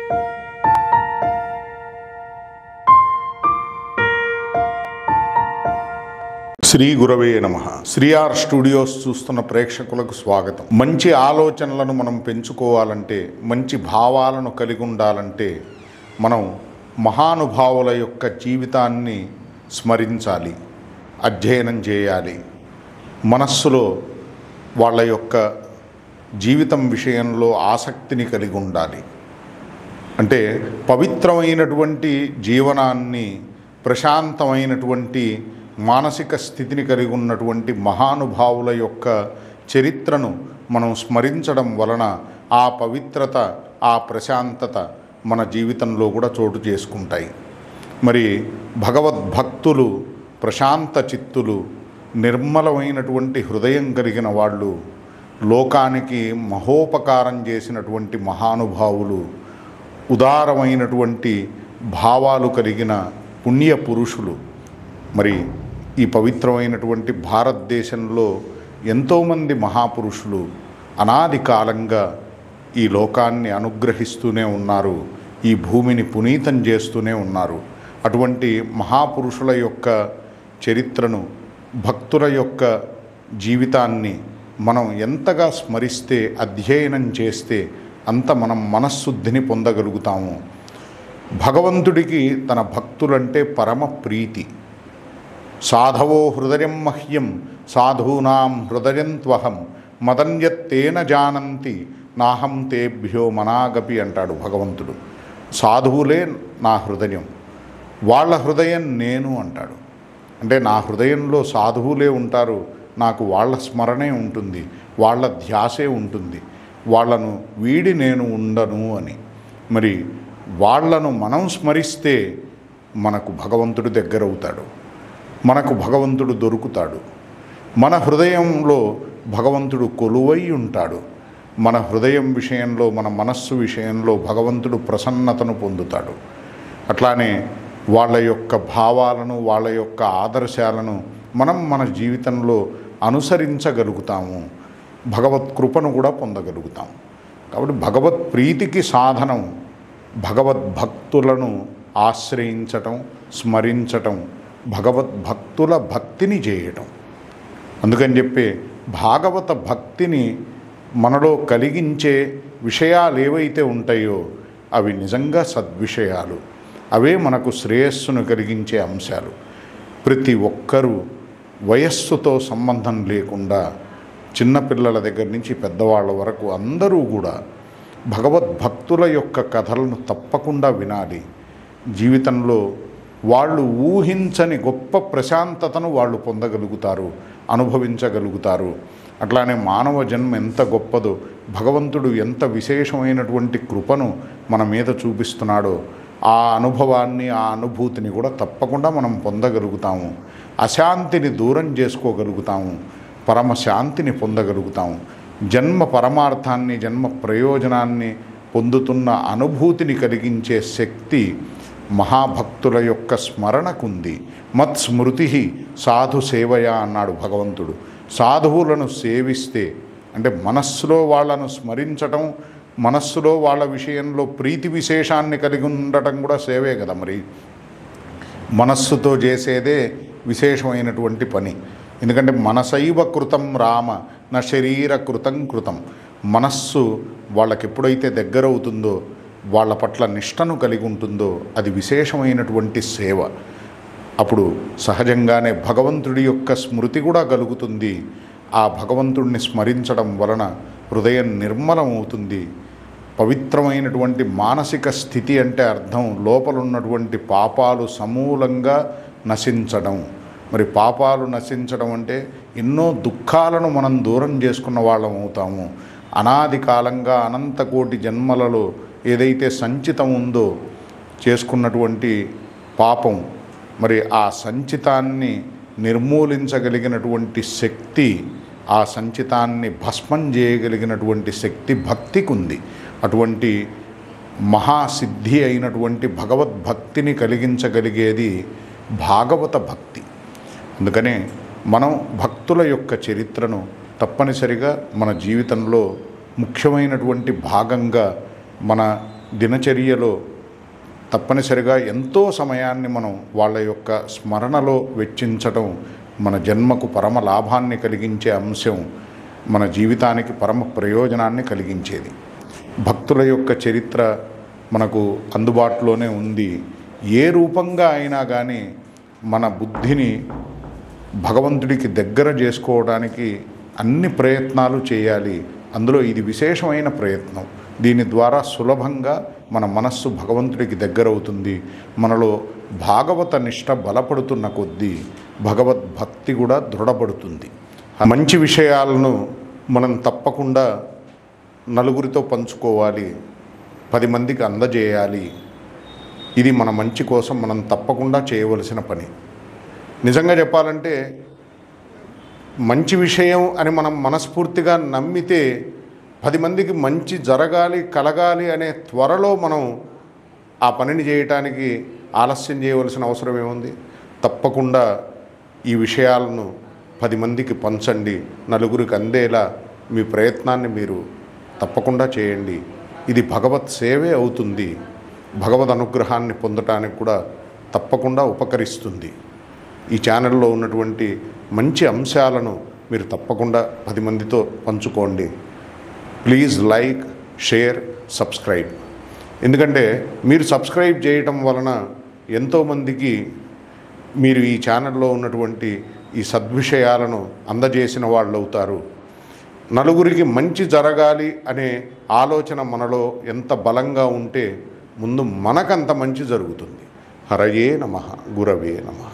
శ్రీ గురవే నమః. శ్రీఆర్ స్టూడియోస్ చూస్తున్న ప్రేక్షకులకు స్వాగతం. మంచి ఆలోచనలను మనం పెంచుకోవాలంటే, మంచి భావాలను కలిగి ఉండాలంటే మనం మహానుభావుల యొక్క జీవితాన్ని స్మరించాలి, అధ్యయనం చేయాలి. మనస్సులో వాళ్ళ యొక్క జీవితం విషయంలో ఆసక్తిని కలిగి ఉండాలి. అంటే పవిత్రమైనటువంటి జీవనాన్ని, ప్రశాంతమైనటువంటి మానసిక స్థితిని కలిగి ఉన్నటువంటి మహానుభావుల యొక్క చరిత్రను మనం స్మరించడం వలన ఆ పవిత్రత, ఆ ప్రశాంతత మన జీవితంలో కూడా చోటు చేసుకుంటాయి. మరి భగవద్భక్తులు, ప్రశాంత చిత్తులు, నిర్మలమైనటువంటి హృదయం కలిగిన వాళ్ళు, లోకానికి మహోపకారం చేసినటువంటి మహానుభావులు, ఉదారమైనటువంటి భావాలు కలిగిన పుణ్య పురుషులు. మరి ఈ పవిత్రమైనటువంటి భారతదేశంలో ఎంతోమంది మహాపురుషులు అనాది కాలంగా ఈ లోకాన్ని అనుగ్రహిస్తూనే ఉన్నారు, ఈ భూమిని పునీతం చేస్తూనే ఉన్నారు. అటువంటి మహాపురుషుల యొక్క చరిత్రను, భక్తుల యొక్క జీవితాన్ని మనం ఎంతగా స్మరిస్తే, అధ్యయనం చేస్తే అంత మనం మనశ్శుద్ధిని పొందగలుగుతాము. భగవంతుడికి తన భక్తులంటే పరమ ప్రీతి. సాధవో హృదయం మహ్యం సాధూనాం హృదయం త్వహం మదన్యత్తేన జానంతి నాహం తేభ్యో మనాగపి అంటాడు భగవంతుడు. సాధువులే నా హృదయం, వాళ్ళ హృదయం నేను అంటాడు. అంటే నా హృదయంలో సాధువులే ఉంటారు, నాకు వాళ్ళ స్మరణే ఉంటుంది, వాళ్ళ ధ్యాసే ఉంటుంది, వాళ్ళను వీడి నేను ఉండను అని. మరి వాళ్లను మనం స్మరిస్తే మనకు భగవంతుడు దగ్గరవుతాడు, మనకు భగవంతుడు దొరుకుతాడు. మన హృదయంలో భగవంతుడు కొలువై ఉంటాడు. మన హృదయం విషయంలో, మన మనస్సు విషయంలో భగవంతుడు ప్రసన్నతను పొందుతాడు. అట్లానే వాళ్ళ యొక్క భావాలను, వాళ్ళ యొక్క ఆదర్శాలను మనం మన జీవితంలో అనుసరించగలుగుతాము, భగవత్ కృపను కూడా పొందగలుగుతాం. కాబట్టి భగవత్ ప్రీతికి సాధనం భగవద్భక్తులను ఆశ్రయించటం, స్మరించటం, భగవద్భక్తుల భక్తిని చేయటం. అందుకని చెప్పి భాగవత భక్తిని మనలో కలిగించే విషయాలు ఏవైతే ఉంటాయో అవి నిజంగా సద్విషయాలు, అవే మనకు శ్రేయస్సును కలిగించే అంశాలు. ప్రతి ఒక్కరూ వయస్సుతో సంబంధం లేకుండా, చిన్నపిల్లల దగ్గర నుంచి పెద్దవాళ్ళ వరకు అందరూ కూడా భగవద్భక్తుల యొక్క కథలను తప్పకుండా వినాలి. జీవితంలో వాళ్ళు ఊహించని గొప్ప ప్రశాంతతను వాళ్ళు పొందగలుగుతారు, అనుభవించగలుగుతారు. అట్లానే మానవ జన్మ ఎంత గొప్పదో, భగవంతుడు ఎంత విశేషమైనటువంటి కృపను మన మీద చూపిస్తున్నాడో ఆ అనుభవాన్ని, ఆ అనుభూతిని కూడా తప్పకుండా మనం పొందగలుగుతాము. అశాంతిని దూరం చేసుకోగలుగుతాము, పరమశాంతిని పొందగలుగుతాము. జన్మ పరమార్థాన్ని, జన్మ ప్రయోజనాన్ని పొందుతున్న అనుభూతిని కలిగించే శక్తి మహాభక్తుల యొక్క స్మరణకుంది. మత్ స్మృతి సాధు సేవయ అన్నాడు భగవంతుడు. సాధువులను సేవిస్తే అంటే మనస్సులో వాళ్ళను స్మరించటం, మనస్సులో వాళ్ళ విషయంలో ప్రీతి విశేషాన్ని కలిగి ఉండటం కూడా సేవే కదా. మరి మనస్సుతో చేసేదే విశేషమైనటువంటి పని. ఎందుకంటే మనసైవ కృతం రామ నా శరీర కృతం కృతం. మనస్సు వాళ్ళకి ఎప్పుడైతే దగ్గరవుతుందో, వాళ్ళ పట్ల నిష్టను కలిగి ఉంటుందో అది విశేషమైనటువంటి సేవ. అప్పుడు సహజంగానే భగవంతుడి యొక్క స్మృతి కూడా కలుగుతుంది. ఆ భగవంతుడిని స్మరించడం వలన హృదయం నిర్మలమవుతుంది. పవిత్రమైనటువంటి మానసిక స్థితి అంటే అర్థం లోపలున్నటువంటి పాపాలు సమూలంగా నశించడం. మరి పాపాలు నశించడం అంటే ఎన్నో దుఃఖాలను మనం దూరం చేసుకున్న వాళ్ళం అవుతాము. అనాది కాలంగా అనంత కోటి జన్మలలో ఏదైతే సంచితం ఉందో, చేసుకున్నటువంటి పాపం, మరి ఆ సంచితాన్ని నిర్మూలించగలిగినటువంటి శక్తి, ఆ సంచితాన్ని భస్మం చేయగలిగినటువంటి శక్తి భక్తికి ఉంది. అటువంటి మహాసిద్ధి అయినటువంటి భగవద్భక్తిని కలిగించగలిగేది భాగవత భక్తి. అందుకనే మనం భక్తుల యొక్క చరిత్రను తప్పనిసరిగా మన జీవితంలో ముఖ్యమైనటువంటి భాగంగా మన దినచర్యలో తప్పనిసరిగా ఎంతో సమయాన్ని మనం వాళ్ళ యొక్క స్మరణలో వెచ్చించడం మన జన్మకు పరమ లాభాన్ని కలిగించే అంశం, మన జీవితానికి పరమ ప్రయోజనాన్ని కలిగించేది. భక్తుల యొక్క చరిత్ర మనకు అందుబాటులోనే ఉంది. ఏ రూపంగా అయినా కానీ మన బుద్ధిని భగవంతుడికి దగ్గర చేసుకోవడానికి అన్ని ప్రయత్నాలు చేయాలి. అందులో ఇది విశేషమైన ప్రయత్నం. దీని ద్వారా సులభంగా మన మనస్సు భగవంతుడికి దగ్గరవుతుంది. మనలో భాగవత నిష్ట బలపడుతున్న కొద్దీ భగవద్భక్తి కూడా దృఢపడుతుంది. మంచి విషయాలను మనం తప్పకుండా నలుగురితో పంచుకోవాలి, 10 మందికి అందజేయాలి. ఇది మన మంచి కోసం మనం తప్పకుండా చేయవలసిన పని. నిజంగా చెప్పాలంటే మంచి విషయం అని మనం మనస్ఫూర్తిగా నమ్మితే 10 మందికి మంచి జరగాలి, కలగాలి అనే త్వరలో మనం ఆ పనిని చేయటానికి ఆలస్యం చేయవలసిన అవసరం ఏముంది? తప్పకుండా ఈ విషయాలను 10 మందికి పంచండి, నలుగురికి అందేలా మీ ప్రయత్నాన్ని మీరు తప్పకుండా చేయండి. ఇది భగవత్ సేవే అవుతుంది. భగవద్ అనుగ్రహాన్ని పొందటానికి కూడా తప్పకుండా ఉపకరిస్తుంది. ఈ ఛానల్లో ఉన్నటువంటి మంచి అంశాలను మీరు తప్పకుండా 10 మందితో పంచుకోండి. Please like, share, subscribe. ఎందుకంటే మీరు సబ్స్క్రైబ్ చేయటం వలన ఎంతోమందికి మీరు ఈ ఛానల్లో ఉన్నటువంటి ఈ సద్విషయాలను అందజేసిన వాళ్ళు అవుతారు. నలుగురికి మంచి జరగాలి అనే ఆలోచన మనలో ఎంత బలంగా ఉంటే ముందు మనకంత మంచి జరుగుతుంది. హరయే నమః, గురవే నమః.